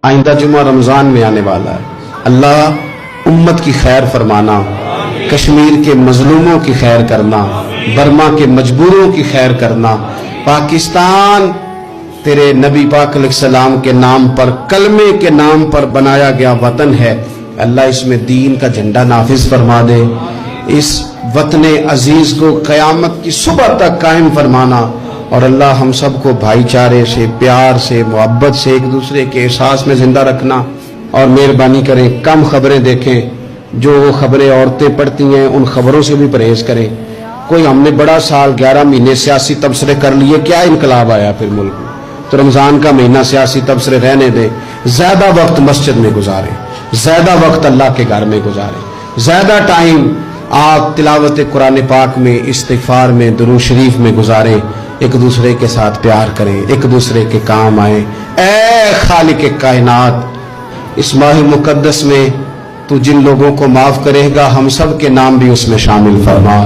آئندہ جمعہ رمضان میں آنے والا ہے، اللہ امت کی خیر فرمانا، کشمیر کے مظلوموں کی خیر کرنا، برما کے مجبوروں کی خیر کرنا۔ پاکستان تیرے نبی پاک علیہ السلام کے نام پر، کلمے کے نام پر بنایا گیا وطن ہے، اللہ اس میں دین کا جھنڈا نافذ فرما دے، اس وطن عزیز کو قیامت کی صبح تک قائم فرمانا، اور اللہ ہم سب کو بھائی چارے سے، پیار سے، محبت سے، ایک دوسرے کے احساس میں زندہ رکھنا، اور مہربانی کریں کم خبریں دیکھیں، جو وہ خبریں عورتیں پڑھتی ہیں ان خبروں سے بھی پرہیز کریں۔ کوئی ہم نے بڑا سال 11 مہینے سیاسی تبصرے کر لیے، کیا انقلاب آیا پھر ملک میں؟ تو رمضان کا مہینہ سیاسی تبصرے رہنے دیں، زیادہ وقت مسجد میں گزاریں، زیادہ وقت اللہ کے گھر میں گزاریں، زیادہ ٹائم آپ تلاوت قرآن پاک میں، استغفار میں، درود شریف میں گزاریں، ایک دوسرے کے ساتھ پیار کریں، ایک دوسرے کے کام آئیں۔ اے خالق کائنات، اس ماہ مقدس میں تو جن لوگوں کو معاف کرے گا ہم سب کے نام بھی اس میں شامل فرما۔